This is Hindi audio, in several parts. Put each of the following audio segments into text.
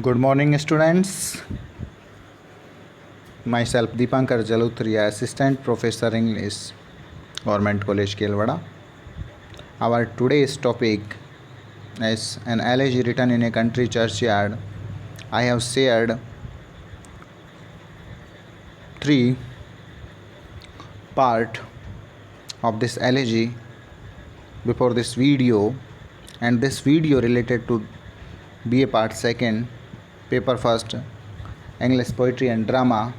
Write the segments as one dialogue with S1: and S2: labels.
S1: Good morning, students. Myself Deepankar Jalutria, Assistant Professor English, Government College Kelwada. Our today's topic is an elegy written in a country churchyard. I have shared 3 parts of this elegy before this video, and this video related to BA Part 2, Paper 1, English Poetry and Drama.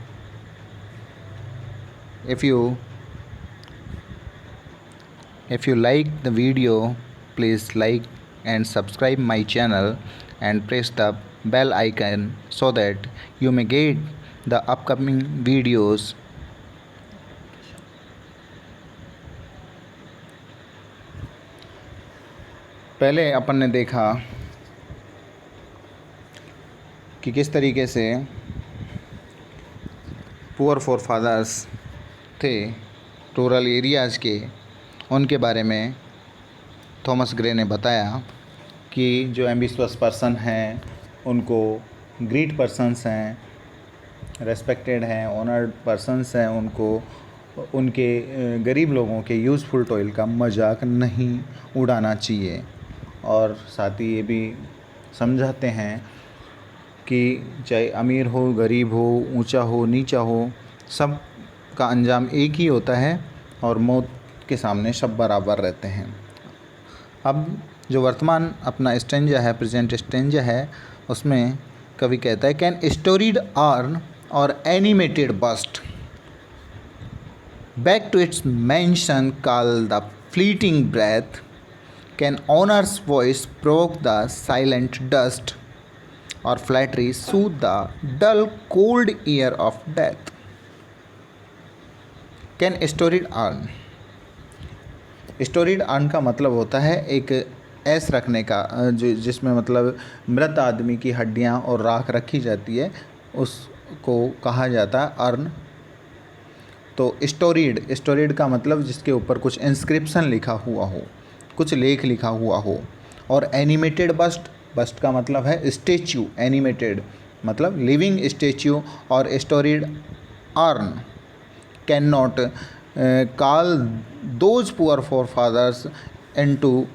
S1: If you like the video, please like and subscribe my channel and press the bell icon so that you may get the upcoming videos. पहले अपन ने देखा कि किस तरीके से पुअर फोरफादर्स थे रूरल एरियाज़ के, उनके बारे में थॉमस ग्रे ने बताया कि जो एम्बिशियस पर्सन हैं उनको ग्रेट पर्सन्स हैं, रेस्पेक्टेड हैं, ऑनर्ड पर्सन्स हैं, उनको उनके गरीब लोगों के यूज़फुल टॉयल का मजाक नहीं उड़ाना चाहिए। और साथ ही ये भी समझाते हैं कि चाहे अमीर हो, गरीब हो, ऊंचा हो, नीचा हो, सब का अंजाम एक ही होता है और मौत के सामने सब बराबर रहते हैं। अब जो वर्तमान अपना स्टेंजा है, प्रेजेंट स्टेंजा है, उसमें कवि कहता है, can storied urn or animated bust back to its mansion call the fleeting breath, can honour's voice provoke the silent dust or flattery soothe the dull cold ear of death. Can storied urn, storied urn का मतलब होता है एक ऐस रखने का, जो जिसमें मतलब मृत आदमी की हड्डियां और राख रखी जाती है, उसको कहा जाता है अर्न। तो स्टोरीड का मतलब जिसके ऊपर कुछ इंस्क्रिप्शन लिखा हुआ हो, कुछ लेख लिखा हुआ हो। और एनिमेटेड बस्ट का मतलब है स्टेच्यू, एनिमेटेड मतलब लिविंग स्टेच्यू। और storied urn can not call those poor forefathers into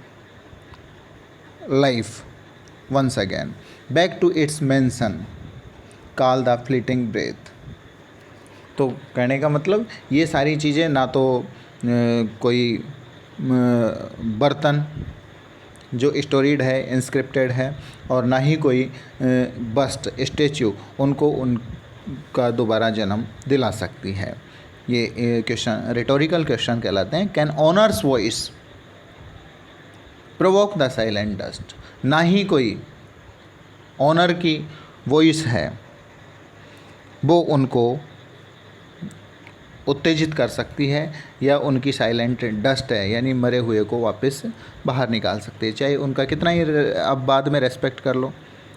S1: life once again, back to its mansion call the fleeting breath. तो कहने का मतलब ये सारी चीज़ें ना तो कोई बर्तन जो स्टोरीड है, इंस्क्रिप्टेड है, और ना ही कोई बस्ट, स्टेच्यू उनको उनका दोबारा जन्म दिला सकती है। ये क्वेश्चन रिटोरिकल क्वेश्चन कहलाते हैं। Can honour's voice provoke the silent dust, ना ही कोई ऑनर की वॉइस है वो उनको उत्तेजित कर सकती है, या उनकी साइलेंट डस्ट है यानी मरे हुए को वापस बाहर निकाल सकती है। चाहे उनका कितना ही अब बाद में रेस्पेक्ट कर लो,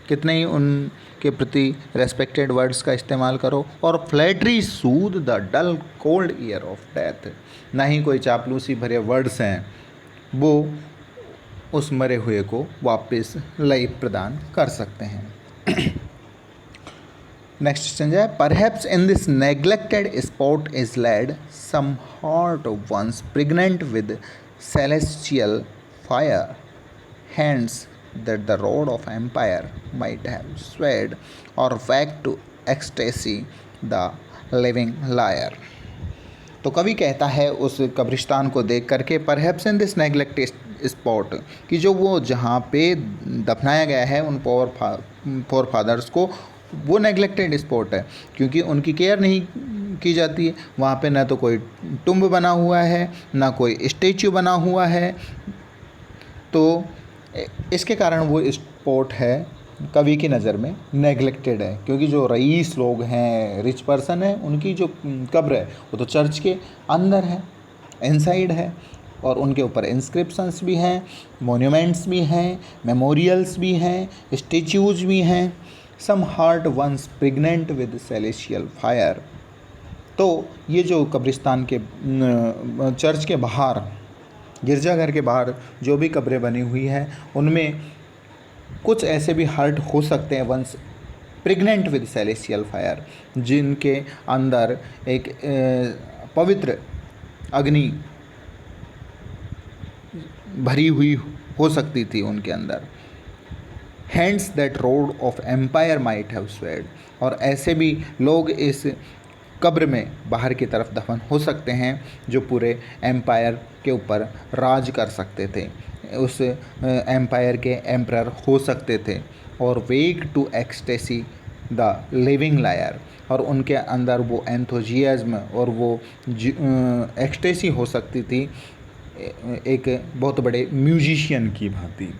S1: कितने ही उनके प्रति रेस्पेक्टेड वर्ड्स का इस्तेमाल करो। और flattery soothe the dull cold ear of death, ना ही कोई चापलूसी भरे वर्ड्स हैं वो उस मरे हुए को वापस लाइफ प्रदान कर सकते हैं। नेक्स्ट स्टेंजा है, perhaps in this neglected spot is laid some heart once pregnant with celestial fire, hands that the rod of empire might have swayed or waked to ecstasy the living lyre. तो कवि कहता है उस कब्रिस्तान को देख करके, perhaps in this neglected spot, कि जो वो जहाँ पे दफनाया गया है उन फोर फादर्स को, वो नेग्लेक्टेड स्पॉट है क्योंकि उनकी केयर नहीं की जाती है। वहाँ पे ना तो कोई टुम्ब बना हुआ है, ना कोई स्टेच्यू बना हुआ है। तो इसके कारण वो स्पॉट है कवि की नज़र में नेग्लेक्टेड है, क्योंकि जो रईस लोग हैं, रिच पर्सन है, उनकी जो कब्र है वो तो चर्च के अंदर है, इनसाइड है, और उनके ऊपर इंस्क्रिप्शंस भी हैं, मोन्यूमेंट्स भी हैं, मेमोरियल्स भी हैं, स्टेच्यूज भी हैं। Some heart once pregnant with celestial fire. तो ये जो कब्रिस्तान के चर्च के बाहर, गिरजाघर के बाहर जो भी कब्रें बनी हुई हैं, उनमें कुछ ऐसे भी हार्ट हो सकते हैं once pregnant with celestial fire, जिनके अंदर एक पवित्र अग्नि भरी हुई हो सकती थी उनके अंदर। Hands that rod of empire might have swayed, और ऐसे भी लोग इस कब्र में बाहर की तरफ दफन हो सकते हैं जो पूरे एम्पायर के ऊपर राज कर सकते थे, उस एम्पायर के एम्परर हो सकते थे। Or wake to ecstasy the living lyre, और उनके अंदर वो एंथोजियाज्म और वो एक्सटेसी हो सकती थी एक बहुत बड़े म्यूजिशियन की भांति।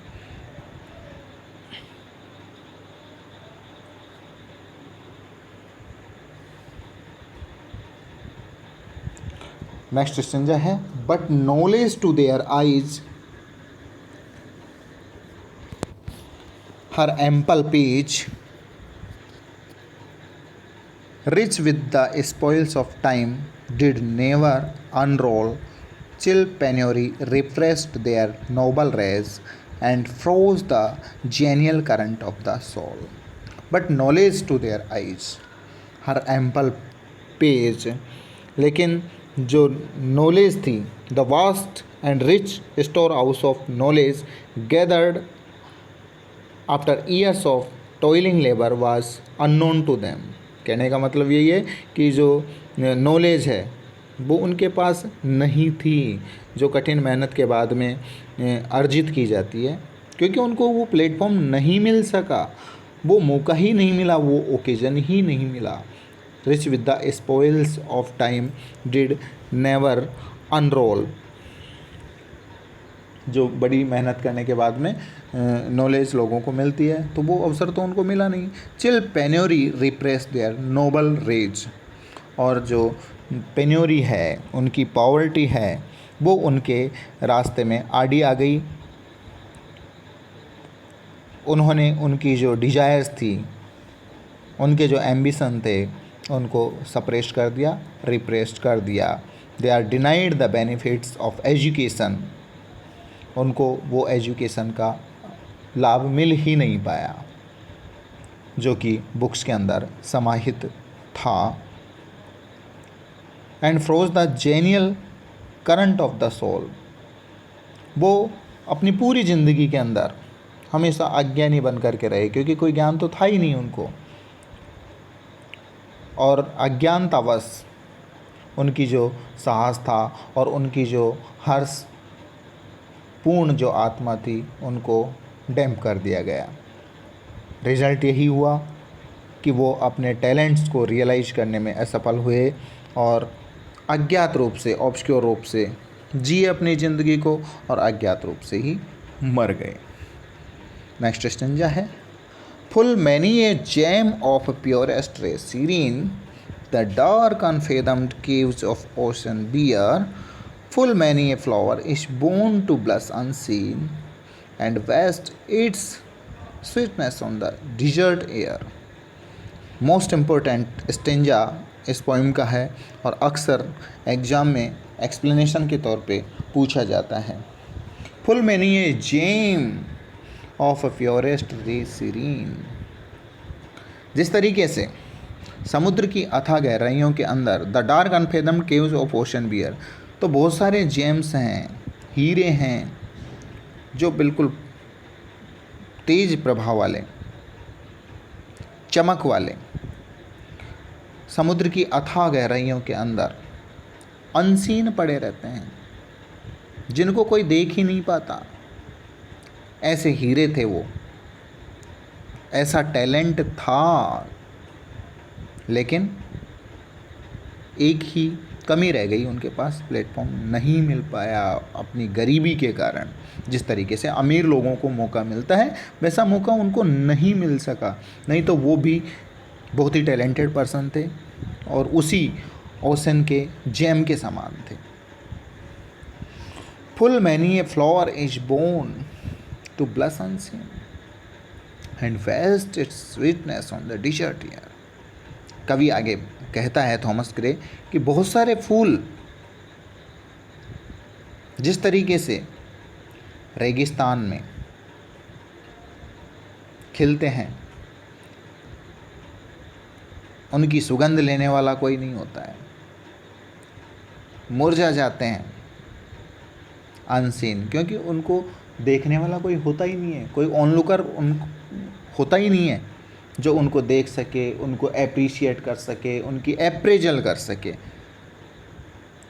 S1: नेक्स्ट स्टेंजा है, but knowledge to their eyes her ample page, rich with the spoils of time, did never unroll. Chill penury repressed their noble rays and froze the genial current of the soul. But knowledge to their eyes, her ample page, लेकिन जो नॉलेज थी, the vast and rich store house of knowledge gathered after years of toiling labour was unknown to them. कहने का मतलब यही है कि जो नॉलेज है वो उनके पास नहीं थी, जो कठिन मेहनत के बाद में अर्जित की जाती है, क्योंकि उनको वो प्लेटफॉर्म नहीं मिल सका, वो मौका ही नहीं मिला, वो ओकेजन ही नहीं मिला। Rich with the spoils of time did never unroll, जो बड़ी मेहनत करने के बाद में नॉलेज लोगों को मिलती है तो वो अवसर तो उनको मिला नहीं। Chill penury repressed their noble rage, और जो पेन्योरी है, उनकी पॉवर्टी है, वो उनके रास्ते में आड़ी आ गई। उन्होंने उनकी जो डिजायर्स थी, उनके जो एम्बिशन थे, उनको सप्रेस कर दिया, रिप्रेस्ड कर दिया। They are denied the benefits of education, उनको वो एजुकेशन का लाभ मिल ही नहीं पाया जो कि बुक्स के अंदर समाहित था। And froze the genial current of the soul, वो अपनी पूरी ज़िंदगी के अंदर हमेशा अज्ञानी बन करके रहे, क्योंकि कोई ज्ञान तो था ही नहीं उनको, और अज्ञानतावश उनकी जो साहस था और उनकी जो हर्ष पूर्ण जो आत्मा थी, उनको डैम्प कर दिया गया। रिज़ल्ट यही हुआ कि वो अपने टैलेंट्स को रियलाइज करने में असफल हुए और अज्ञात रूप से, ऑब्सक्योर रूप से जिए अपनी ज़िंदगी को, और अज्ञात रूप से ही मर गए। नेक्स्ट स्टेंजा है, full many a gem of purest ray serene, the dark unfathomed caves of ocean bear, full many a flower is born to blush unseen and waste its sweetness on the desert air। Most important stanza इस पोइम का है और अक्सर एग्ज़ाम में एक्सप्लेनेशन के तौर पे पूछा जाता है। Full many a gem of a purest ray serene, जिस तरीके से समुद्र की अथाह गहराइयों के अंदर the dark unfathomed caves of ocean bear, तो बहुत सारे जेम्स हैं, हीरे हैं, जो बिल्कुल तेज प्रभाव वाले, चमक वाले, समुद्र की अथाह गहराइयों के अंदर अनसीन पड़े रहते हैं, जिनको कोई देख ही नहीं पाता। ऐसे हीरे थे वो, ऐसा टैलेंट था, लेकिन एक ही कमी रह गई उनके पास, प्लेटफॉर्म नहीं मिल पाया अपनी गरीबी के कारण। जिस तरीके से अमीर लोगों को मौका मिलता है, वैसा मौका उनको नहीं मिल सका, नहीं तो वो भी बहुत ही टैलेंटेड पर्सन थे और उसी ओशन के जेम के समान थे। Full many a flower is born to blush unseen and waste its sweetness on the desert air. कवि आगे कहता है थॉमस ग्रे कि बहुत सारे फूल जिस तरीके से रेगिस्तान में खिलते हैं, उनकी सुगंध लेने वाला कोई नहीं होता है, मुरझा जाते हैं अनसीन, क्योंकि उनको देखने वाला कोई होता ही नहीं है, कोई ऑनलुकर उन होता ही नहीं है जो उनको देख सके, उनको एप्रिशिएट कर सके, उनकी अप्रेजल कर सके।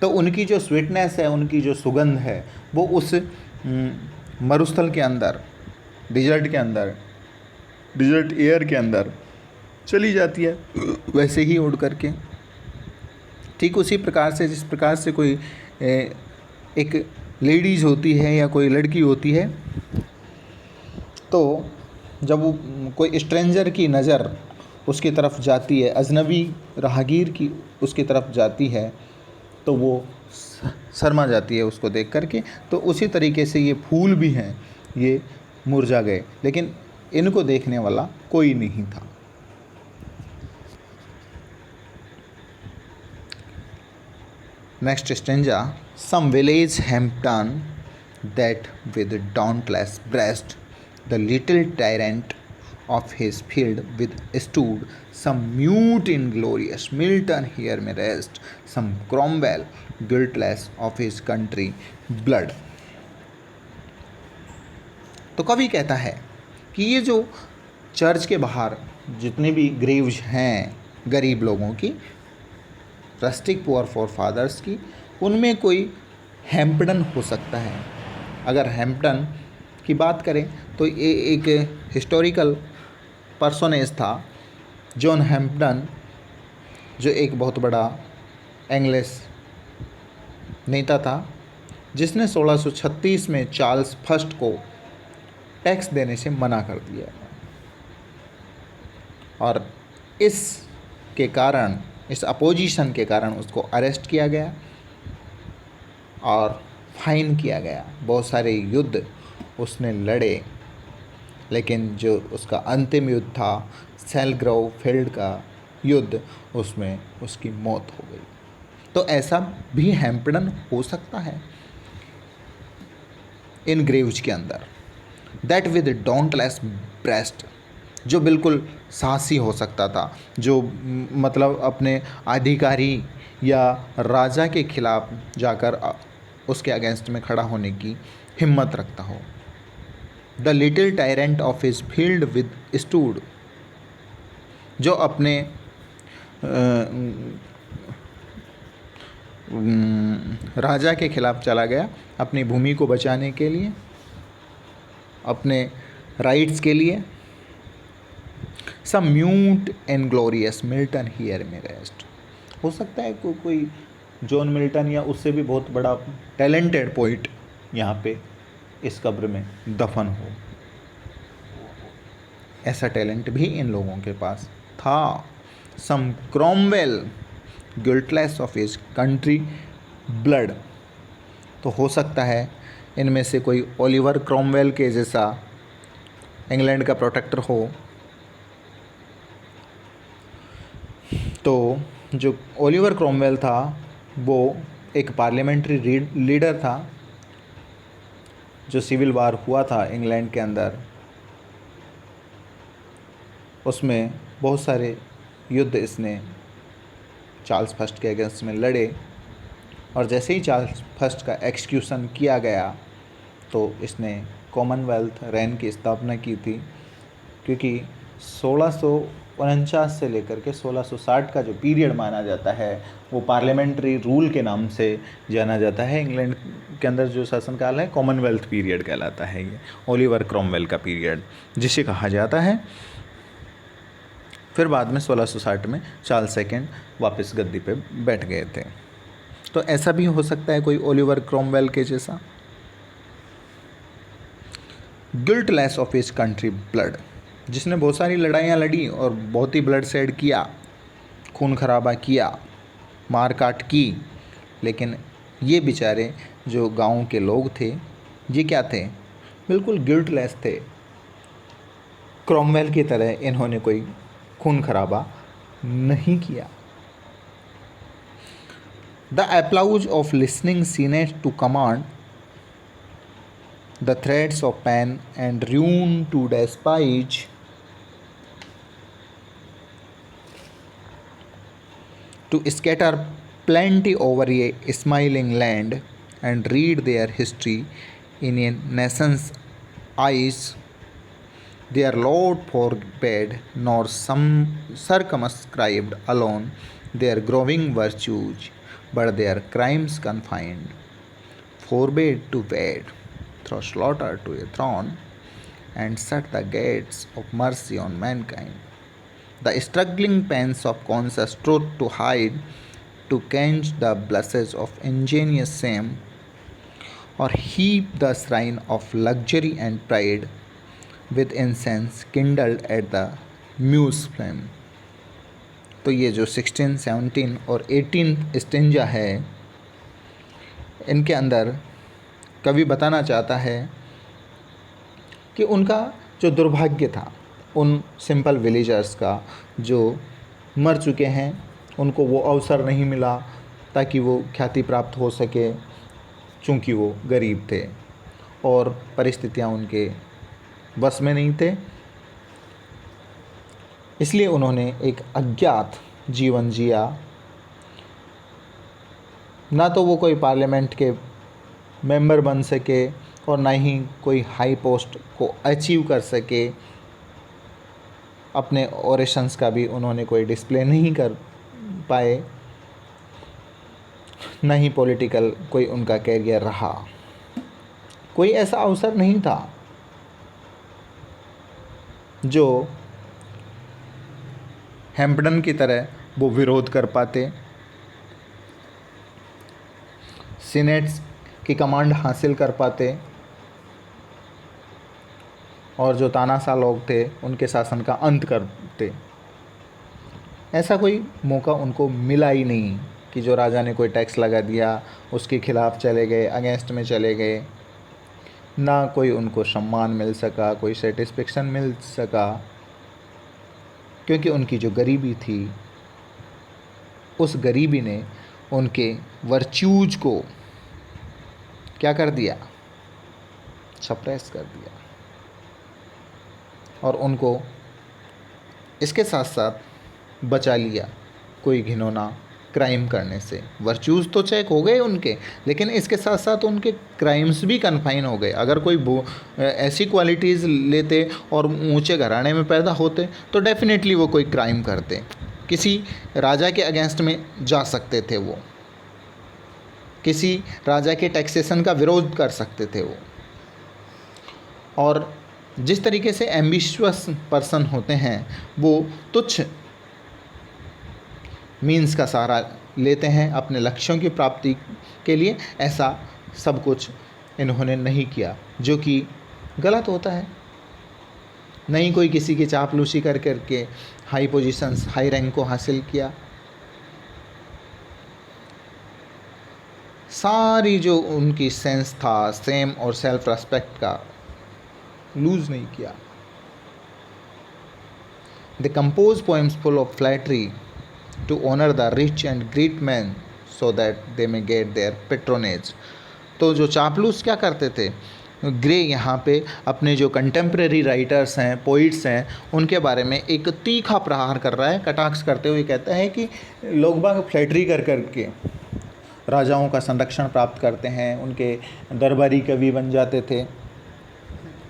S1: तो उनकी जो स्वीटनेस है, उनकी जो सुगंध है, वो उस मरुस्थल के अंदर, डिजर्ट के अंदर, डिजर्ट एयर के अंदर चली जाती है, वैसे ही उड़ करके। ठीक उसी प्रकार से जिस प्रकार से कोई एक लेडीज़ होती है या कोई लड़की होती है, तो जब वो कोई स्ट्रेंजर की नज़र उसकी तरफ जाती है, अजनबी राहगीर की उसकी तरफ जाती है, तो वो शर्मा जाती है उसको देख करके। तो उसी तरीके से ये फूल भी हैं, ये मुरझा गए, लेकिन इनको देखने वाला कोई नहीं था। Next stanza, some village Hampton that with dauntless breast the little tyrant of his field with stood, some mute inglorious Milton here may rest, some Cromwell guiltless of his country blood। तो कवि कहता है कि ये जो चर्च के बाहर जितने भी ग्रेव्स हैं गरीब लोगों की, रस्टिक पुअर फॉर फादर्स की, उनमें कोई हैम्पटन हो सकता है। अगर हैम्पटन की बात करें तो ये एक हिस्टोरिकल पर्सोनेज था, जॉन हैम्पटन, जो एक बहुत बड़ा इंग्लिश नेता था, जिसने 1636 में चार्ल्स फर्स्ट को टैक्स देने से मना कर दिया, और इसके कारण, इस अपोजिशन के कारण उसको अरेस्ट किया गया और फाइन किया गया। बहुत सारे युद्ध उसने लड़े, लेकिन जो उसका अंतिम युद्ध था, सेलग्राव फील्ड का युद्ध, उसमें उसकी मौत हो गई। तो ऐसा भी हैम्पटन हो सकता है इन ग्रेव्स के अंदर। दैट विद डाउंटलेस ब्रेस्ट, जो बिल्कुल साहसी हो सकता था, जो मतलब अपने अधिकारी या राजा के खिलाफ जाकर उसके अगेंस्ट में खड़ा होने की हिम्मत रखता हो। The little tyrant of his field with stood, जो अपने राजा के खिलाफ चला गया अपनी भूमि को बचाने के लिए, अपने राइट्स के लिए। Some mute and glorious Milton here may rest, हो सकता है कोई जॉन मिल्टन या उससे भी बहुत बड़ा टैलेंटेड पोइट यहाँ पे इस कब्र में दफन हो। ऐसा टैलेंट भी इन लोगों के पास था। Some Cromwell guiltless of his country blood, तो हो सकता है इनमें से कोई ओलिवर क्रॉमवेल के जैसा इंग्लैंड का प्रोटेक्टर हो। तो जो ओलिवर क्रॉमवेल था वो एक पार्लियामेंट्री लीडर था। जो सिविल वार हुआ था इंग्लैंड के अंदर, उसमें बहुत सारे युद्ध इसने चार्ल्स फर्स्ट के अगेंस्ट में लड़े, और जैसे ही चार्ल्स फर्स्ट का एक्सक्यूशन किया गया तो इसने कॉमनवेल्थ रेन की स्थापना की थी, क्योंकि 1649 से लेकर के 1660 का जो पीरियड माना जाता है वो पार्लियामेंट्री रूल के नाम से जाना जाता है। इंग्लैंड के अंदर जो शासनकाल है कॉमनवेल्थ पीरियड कहलाता है, ये ओलिवर क्रॉमवेल का पीरियड जिसे कहा जाता है। फिर बाद में 1660 में चार्ल्स सेकंड वापस गद्दी पे बैठ गए थे। तो ऐसा भी हो सकता है कोई ओलिवर क्रॉमवेल के जैसा। गिल्टलेस ऑफ हिज कंट्री ब्लड, जिसने बहुत सारी लड़ाइयाँ लड़ी और बहुत ही ब्लड शेड किया, खून खराबा किया, मार काट की, लेकिन ये बेचारे जो गांव के लोग थे ये क्या थे, बिल्कुल गिल्टलेस थे। क्रॉमवेल की तरह इन्होंने कोई खून खराबा नहीं किया। The applause of listening senate to command, the threats of pain and ruin to despise, to scatter plenty over a smiling land and read their history in a nation's eyes. Their Lord forbade nor some circumscribed alone their growing virtues, but their crimes confined, forbade to wed through slaughter to a throne, and shut the gates of mercy on mankind. The struggling pains of conscious truth to hide, to quench the blushes of ingenious shame, or heap the shrine of luxury and pride with incense kindled at the muse flame. तो ये जो 16, 17 और 18 स्टेंजा है, इनके अंदर कवि बताना चाहता है कि उनका जो दुर्भाग्य था उन सिंपल विलेजर्स का जो मर चुके हैं, उनको वो अवसर नहीं मिला ताकि वो ख्याति प्राप्त हो सके, चूँकि वो गरीब थे और परिस्थितियाँ उनके बस में नहीं थे। इसलिए उन्होंने एक अज्ञात जीवन जिया। ना तो वो कोई पार्लियामेंट के मेंबर बन सके और ना ही कोई हाई पोस्ट को अचीव कर सके। अपने ओरेशंस का भी उन्होंने कोई डिस्प्ले नहीं कर पाए, ना ही पॉलिटिकल कोई उनका कैरियर रहा। कोई ऐसा अवसर नहीं था जो हैम्पडन की तरह वो विरोध कर पाते, सीनेट्स की कमांड हासिल कर पाते और जो तानाशाह लोग थे उनके शासन का अंत करते। ऐसा कोई मौका उनको मिला ही नहीं कि जो राजा ने कोई टैक्स लगा दिया उसके खिलाफ चले गए, अगेंस्ट में चले गए। ना कोई उनको सम्मान मिल सका, कोई सेटिस्फेक्शन मिल सका, क्योंकि उनकी जो गरीबी थी, उस गरीबी ने उनके वर्च्यूज को क्या कर दिया, सप्रेस कर दिया। और उनको इसके साथ साथ बचा लिया कोई घिनौना क्राइम करने से। वर्च्यूज़ तो चेक हो गए उनके, लेकिन इसके साथ साथ उनके क्राइम्स भी कन्फाइन हो गए। अगर कोई ऐसी क्वालिटीज़ लेते और ऊंचे घराने में पैदा होते तो डेफिनेटली वो कोई क्राइम करते, किसी राजा के अगेंस्ट में जा सकते थे, वो किसी राजा के टैक्सेशन का विरोध कर सकते थे वो। और जिस तरीके से एम्बिशियस पर्सन होते हैं वो तुच्छ मीन्स का सहारा लेते हैं अपने लक्ष्यों की प्राप्ति के लिए, ऐसा सब कुछ इन्होंने नहीं किया, जो कि गलत होता है। नहीं कोई किसी की चापलूसी कर करके हाई पोजीशंस, हाई रैंक को हासिल किया। सारी जो उनकी सेंस था सेम और सेल्फ रेस्पेक्ट का, लूज नहीं किया। They compose poems full of flattery to honor the rich and great men so that they may get their patronage. तो जो चापलूस क्या करते थे, ग्रे यहाँ पे अपने जो कंटेम्प्रेरी राइटर्स हैं, पोइट्स हैं, उनके बारे में एक तीखा प्रहार कर रहा है, कटाक्ष करते हुए कहता है कि लोग बाग फ्लैटरी कर करके राजाओं का संरक्षण प्राप्त करते हैं, उनके दरबारी कवि बन जाते थे।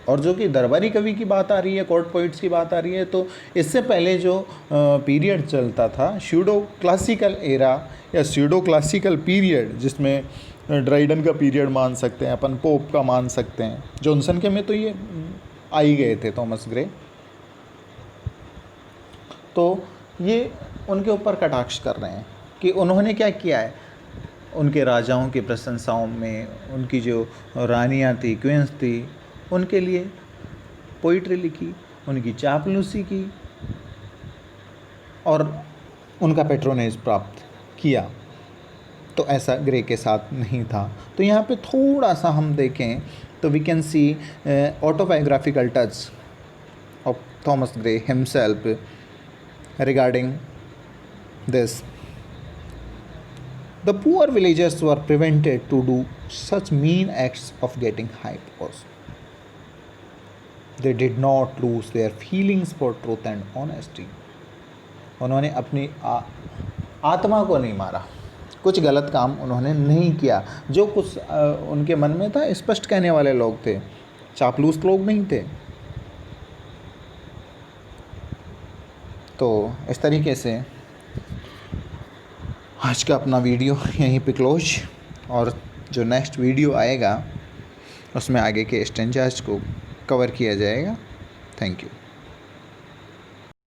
S1: और जो कि दरबारी कवि की बात आ रही है, कोर्ट पोइट्स की बात आ रही है, तो इससे पहले जो पीरियड चलता था स्यूडो क्लासिकल एरा या स्यूडो क्लासिकल पीरियड, जिसमें ड्राइडन का पीरियड मान सकते हैं अपन, पोप का मान सकते हैं, जॉनसन के में तो ये आ ही गए थे, थॉमस ग्रे। तो ये उनके ऊपर कटाक्ष कर रहे हैं कि उन्होंने क्या किया है। उनके राजाओं की प्रशंसाओं में उनकी जो रानियाँ थी, क्वींस थी, उनके लिए पोइट्री लिखी, उनकी चापलूसी की और उनका पेट्रोनेज प्राप्त किया। तो ऐसा ग्रे के साथ नहीं था। तो यहाँ पे थोड़ा सा हम देखें तो we can see autobiographical touch of Thomas Gray himself regarding this. The poor villagers were prevented to do such mean acts of getting high posts. They did not lose their feelings for truth and honesty. उन्होंने अपनी आत्मा को नहीं मारा, कुछ गलत काम उन्होंने नहीं किया। जो कुछ उनके मन में था स्पष्ट कहने वाले लोग थे, चापलूस लोग नहीं थे। तो इस तरीके से आज का अपना वीडियो यहीं पे क्लोज, और जो नेक्स्ट वीडियो आएगा उसमें आगे के स्टेंजास को कवर किया जाएगा। Thank you.